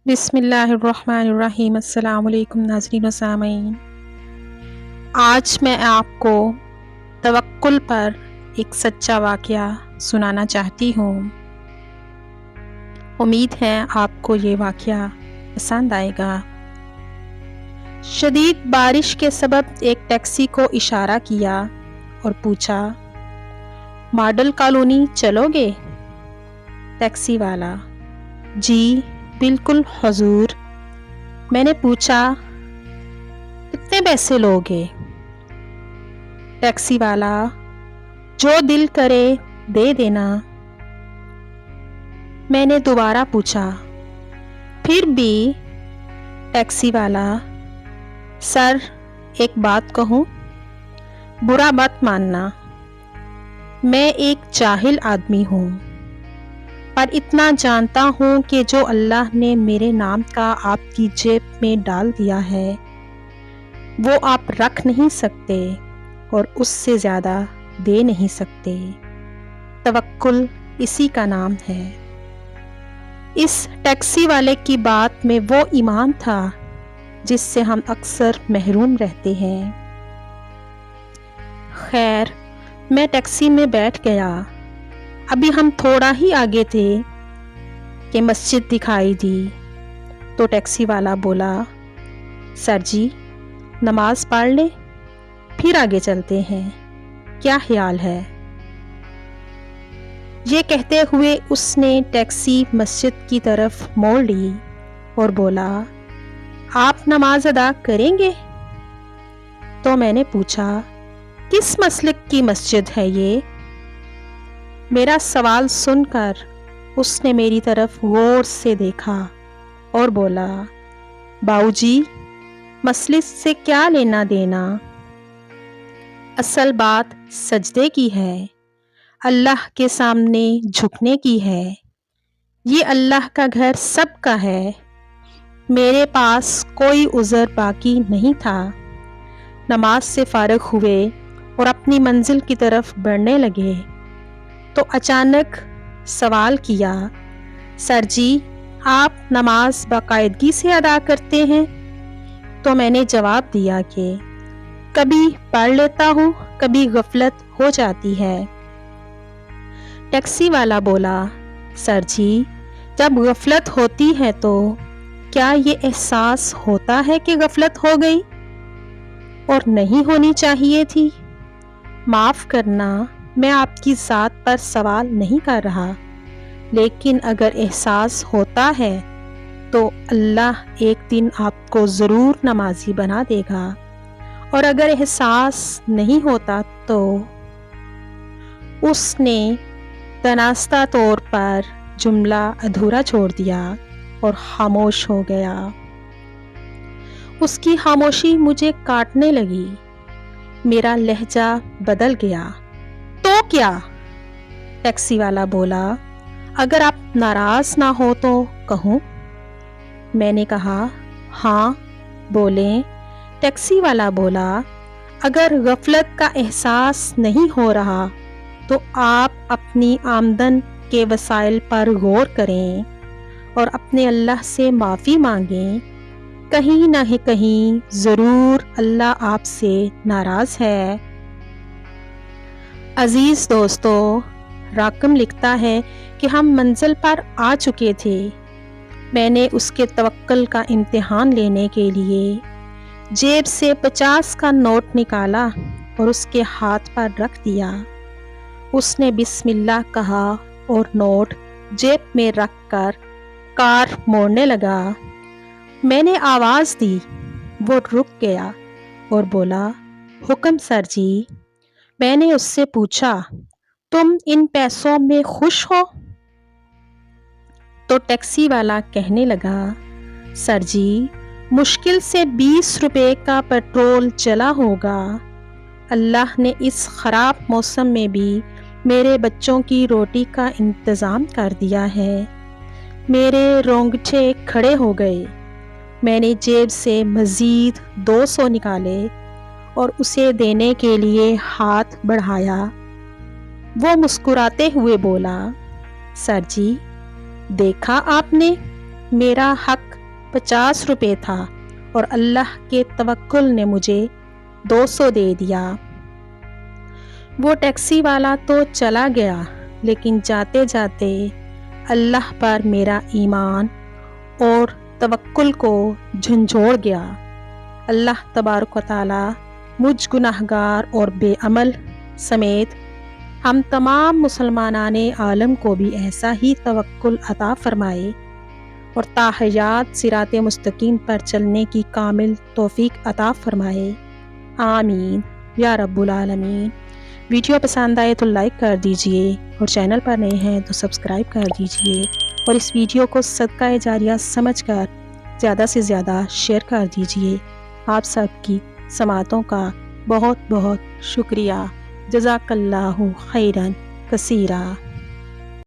بسم اللہ الرحمن الرحیم۔ السلام علیکم ناظرین و سامعین، آج میں آپ کو توکل پر ایک سچا واقعہ سنانا چاہتی ہوں۔ امید ہے آپ کو یہ واقعہ پسند آئے گا۔ شدید بارش کے سبب ایک ٹیکسی کو اشارہ کیا اور پوچھا، ماڈل کالونی چلو گے؟ ٹیکسی والا، جی بالکل حضور۔ میں نے پوچھا، کتنے پیسے لوگے؟ ٹیکسی والا، جو دل کرے دے دینا۔ میں نے دوبارہ پوچھا، پھر بھی؟ ٹیکسی والا، سر ایک بات کہوں؟ برا مت ماننا، میں ایک جاہل آدمی ہوں، پر اتنا جانتا ہوں کہ جو اللہ نے میرے نام کا آپ کی جیب میں ڈال دیا ہے وہ آپ رکھ نہیں سکتے اور اس سے زیادہ دے نہیں سکتے۔ توکل اسی کا نام ہے۔ اس ٹیکسی والے کی بات میں وہ ایمان تھا جس سے ہم اکثر محروم رہتے ہیں۔ خیر، میں ٹیکسی میں بیٹھ گیا۔ ابھی ہم تھوڑا ہی آگے تھے کہ مسجد دکھائی دی تو ٹیکسی والا بولا، سر جی نماز پڑھ لیں، پھر آگے چلتے ہیں، کیا خیال ہے؟ یہ کہتے ہوئے اس نے ٹیکسی مسجد کی طرف موڑ لی اور بولا، آپ نماز ادا کریں گے؟ تو میں نے پوچھا، کس مسلک کی مسجد ہے یہ؟ میرا سوال سن کر اس نے میری طرف غور سے دیکھا اور بولا، باؤ جی مسلک سے کیا لینا دینا؟ اصل بات سجدے کی ہے، اللہ کے سامنے جھکنے کی ہے۔ یہ اللہ کا گھر سب کا ہے۔ میرے پاس کوئی عذر باقی نہیں تھا۔ نماز سے فارغ ہوئے اور اپنی منزل کی طرف بڑھنے لگے تو اچانک سوال کیا، سر جی آپ نماز باقاعدگی سے ادا کرتے ہیں؟ تو میں نے جواب دیا کہ کبھی پڑھ لیتا ہوں، کبھی غفلت ہو جاتی ہے۔ ٹیکسی والا بولا، سر جی جب غفلت ہوتی ہے تو کیا یہ احساس ہوتا ہے کہ غفلت ہو گئی اور نہیں ہونی چاہیے تھی؟ معاف کرنا، میں آپ کی ذات پر سوال نہیں کر رہا، لیکن اگر احساس ہوتا ہے تو اللہ ایک دن آپ کو ضرور نمازی بنا دے گا، اور اگر احساس نہیں ہوتا تو؟ اس نے دانستہ طور پر جملہ ادھورا چھوڑ دیا اور خاموش ہو گیا۔ اس کی خاموشی مجھے کاٹنے لگی۔ میرا لہجہ بدل گیا۔ تو کیا؟ ٹیکسی والا بولا، اگر آپ ناراض نہ ہو تو کہوں؟ میں نے کہا، ہاں بولیں۔ ٹیکسی والا بولا، اگر غفلت کا احساس نہیں ہو رہا تو آپ اپنی آمدن کے وسائل پر غور کریں اور اپنے اللہ سے معافی مانگیں۔ کہیں نہ کہیں ضرور اللہ آپ سے ناراض ہے۔ عزیز دوستو، راکم لکھتا ہے کہ ہم منزل پر آ چکے تھے۔ میں نے اس کے توکل کا امتحان لینے کے لیے جیب سے 50 کا نوٹ نکالا اور اس کے ہاتھ پر رکھ دیا۔ اس نے بسم اللہ کہا اور نوٹ جیب میں رکھ کر کار موڑنے لگا۔ میں نے آواز دی، وہ رک گیا اور بولا، حکم سر جی۔ میں نے اس سے پوچھا، تم ان پیسوں میں خوش ہو؟ تو ٹیکسی والا کہنے لگا، سر جی مشکل سے 20 روپے کا پیٹرول چلا ہوگا۔ اللہ نے اس خراب موسم میں بھی میرے بچوں کی روٹی کا انتظام کر دیا ہے۔ میرے رونگٹے کھڑے ہو گئے۔ میں نے جیب سے مزید 200 نکالے اور اسے دینے کے لیے ہاتھ بڑھایا۔ وہ مسکراتے ہوئے بولا، سر جی دیکھا آپ نے، میرا حق 50 روپے تھا اور اللہ کے توکل نے مجھے 200 دے دیا۔ وہ ٹیکسی والا تو چلا گیا، لیکن جاتے جاتے اللہ پر میرا ایمان اور توکل کو جھنجھوڑ گیا۔ اللہ تبارک و تعالی مجھ گناہگار اور بے عمل سمیت ہم تمام مسلمانان عالم کو بھی ایسا ہی توکل عطا فرمائے اور تا حیات صراط مستقیم پر چلنے کی کامل توفیق عطا فرمائے، آمین یا رب العالمین۔ ویڈیو پسند آئے تو لائک کر دیجئے اور چینل پر نئے ہیں تو سبسکرائب کر دیجئے اور اس ویڈیو کو صدقہ جاریہ سمجھ کر زیادہ سے زیادہ شیئر کر دیجئے۔ آپ سب کی سماعتوں کا بہت بہت شکریہ۔ جزاک اللہ خیرا کثیرا۔